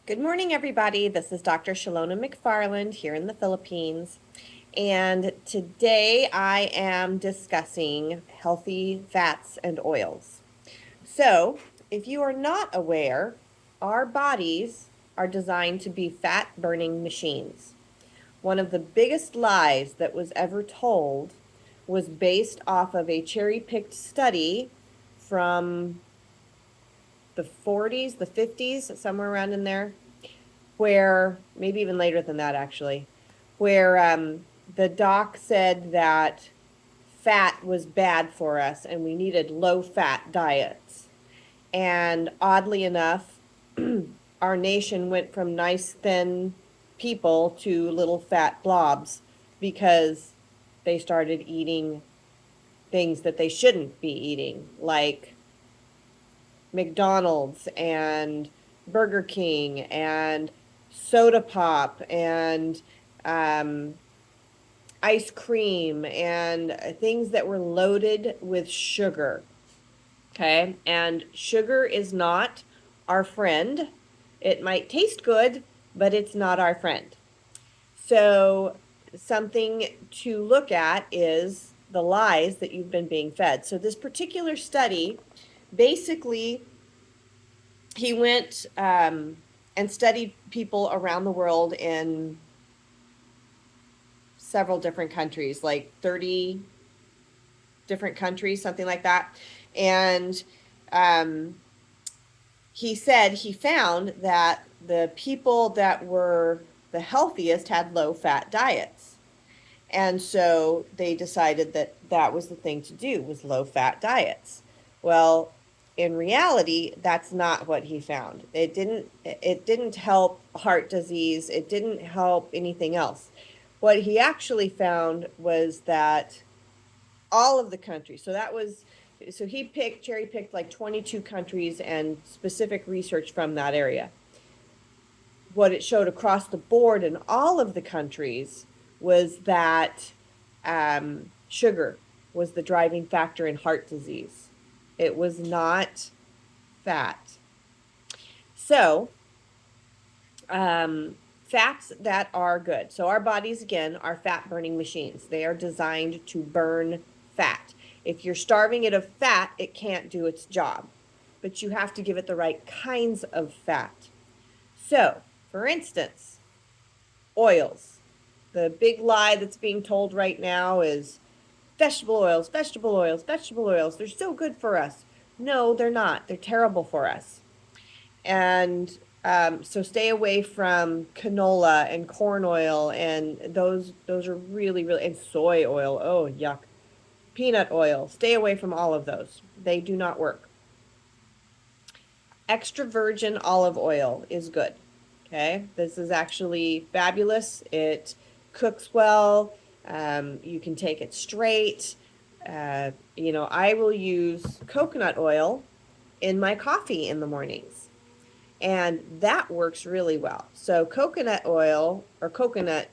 Good morning, everybody. This is Dr. Shalona McFarland here in the Philippines. And today I am discussing healthy fats and oils. So, if you are not aware, our bodies are designed to be fat burning machines. One of the biggest lies that was ever told was based off of a cherry picked study from the 40s, the 50s, somewhere around in there, where maybe even later than that actually, where the doc said that fat was bad for us and we needed low fat diets. And oddly enough, our nation went from nice thin people to little fat blobs because they started eating things that they shouldn't be eating, like McDonald's and Burger King and soda pop and um, ice cream and things that were loaded with sugar. Okay. And sugar is not our friend. It might taste good, but it's not our friend. So, something to look at is the lies that you've been being fed. So, this particular study basically he went and studied people around the world in several different countries, like 30 different countries, something like that. And um, he said he found that the people that were the healthiest had low fat diets. And so they decided that that was the thing to do, was low fat diets. Well, in reality, that's not what he found. It didn't help heart disease, it didn't help anything else. What he actually found was that all of the countries, so he cherry picked like 22 countries and specific research from that area. What it showed across the board in all of the countries was that sugar was the driving factor in heart disease. It was not fat. So, fats that are good. So, our bodies, again, are fat burning machines. They are designed to burn fat. If you're starving it of fat, it can't do its job. But you have to give it the right kinds of fat. So, for instance, oils. The big lie that's being told right now is vegetable oils, vegetable oils, vegetable oils. They're so good for us. No, they're not. They're terrible for us. And so stay away from canola and corn oil, and those are really, really, and soy oil. Oh, yuck. Peanut oil. Stay away from all of those. They do not work. Extra virgin olive oil is good. Okay, this is actually fabulous. It cooks well. You can take it straight. I will use coconut oil in my coffee in the mornings, and that works really well. So, coconut oil or coconut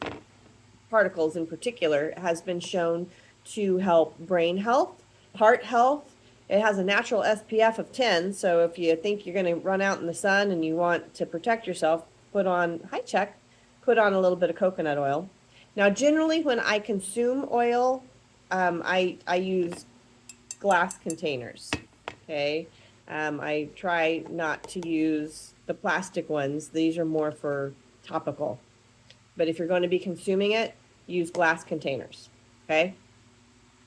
particles in particular has been shown to help brain health, heart health. It has a natural SPF of 10, so if you think you're going to run out in the sun and you want to protect yourself, put on a little bit of coconut oil. Now, generally, when I consume oil, I use glass containers. Okay, I try not to use the plastic ones. These are more for topical. But if you're going to be consuming it, use glass containers. Okay,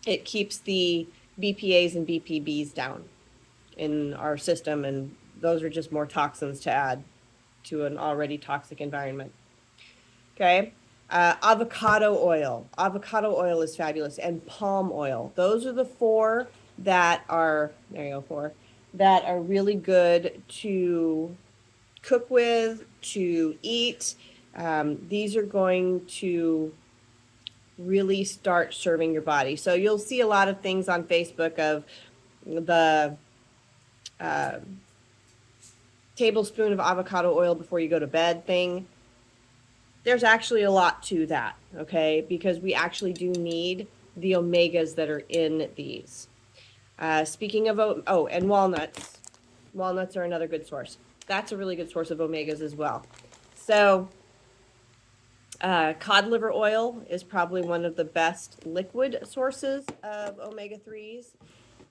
it keeps the BPAs and BPBs down in our system, and those are just more toxins to add to an already toxic environment. Okay. Avocado oil. Avocado oil is fabulous, and palm oil. Those are the four that are, there you go, four, that are really good to cook with, to eat. These are going to really start serving your body. So you'll see a lot of things on Facebook of the uh, tablespoon of avocado oil before you go to bed thing. There's actually a lot to that, okay? Because we actually do need the omegas that are in these. Speaking of, and walnuts. Walnuts are another good source. That's a really good source of omegas as well. So cod liver oil is probably one of the best liquid sources of omega-3s.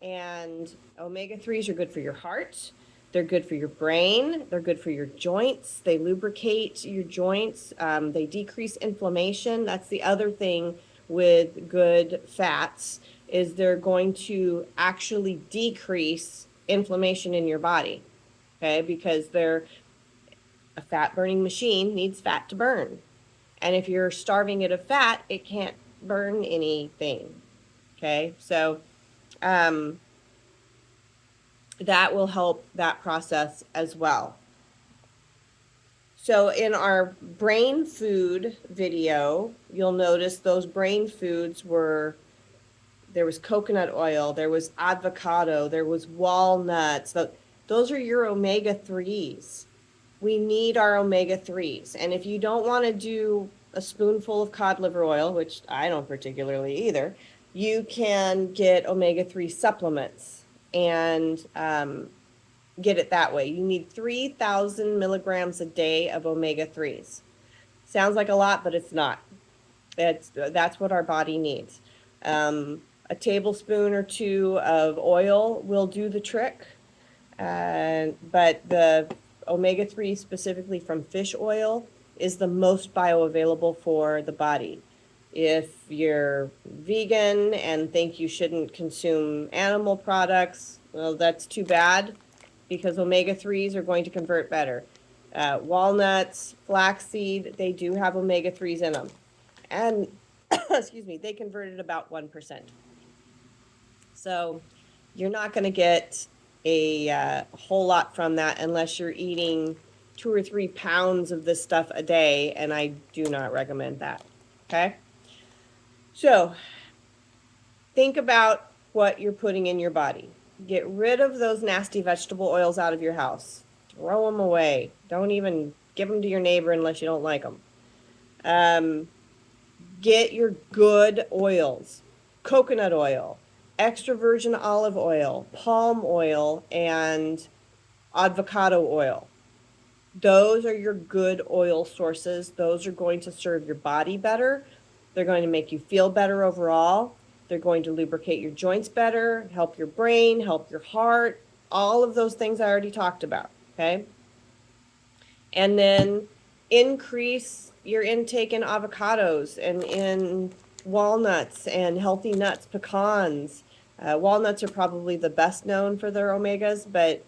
And omega-3s are good for your heart. They're good for your brain. They're good for your joints. They lubricate your joints. They decrease inflammation. That's the other thing with good fats is they're going to actually decrease inflammation in your body. Okay, because they're a fat burning machine needs fat to burn. And if you're starving it of fat, it can't burn anything. Okay, so that will help that process as well. So in our brain food video, you'll notice those brain foods were, there was coconut oil, there was avocado, there was walnuts. Those are your omega-3s. We need our omega-3s. And if you don't want to do a spoonful of cod liver oil, which I don't particularly either, you can get omega-3 supplements and get it that way. You need 3,000 milligrams a day of omega-3s. Sounds like a lot, but it's not. That's what our body needs. A tablespoon or two of oil will do the trick. But the omega-3 specifically from fish oil is the most bioavailable for the body. If you're vegan and think you shouldn't consume animal products, well, that's too bad because omega-3s are going to convert better. Walnuts, flaxseed, they do have omega-3s in them. And, excuse me, they converted about 1%. So you're not going to get a whole lot from that unless you're eating 2 or 3 pounds of this stuff a day, and I do not recommend that. Okay? So think about what you're putting in your body. Get rid of those nasty vegetable oils out of your house. Throw them away. Don't even give them to your neighbor unless you don't like them. Get your good oils. Coconut oil, extra virgin olive oil, palm oil, and avocado oil. Those are your good oil sources. Those are going to serve your body better. They're going to make you feel better overall. They're going to lubricate your joints better, help your brain, help your heart, all of those things I already talked about, okay? And then increase your intake in avocados and in walnuts and healthy nuts, pecans. Walnuts are probably the best known for their omegas, but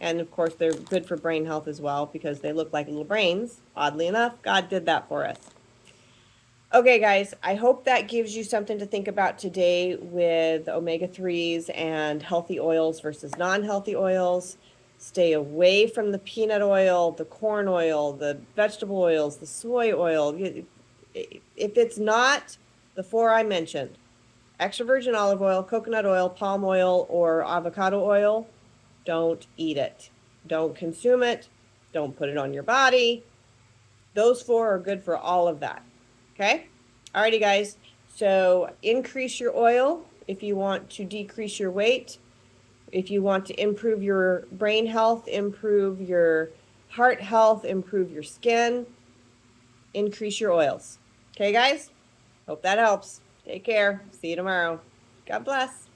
and of course they're good for brain health as well because they look like little brains. Oddly enough, God did that for us. Okay, guys, I hope that gives you something to think about today with omega-3s and healthy oils versus non-healthy oils. Stay away from the peanut oil, the corn oil, the vegetable oils, the soy oil. If it's not the 4 I mentioned, extra virgin olive oil, coconut oil, palm oil, or avocado oil, don't eat it. Don't consume it. Don't put it on your body. Those 4 are good for all of that. Okay? Alrighty, guys. So increase your oil if you want to decrease your weight. If you want to improve your brain health, improve your heart health, improve your skin, increase your oils. Okay, guys? Hope that helps. Take care. See you tomorrow. God bless.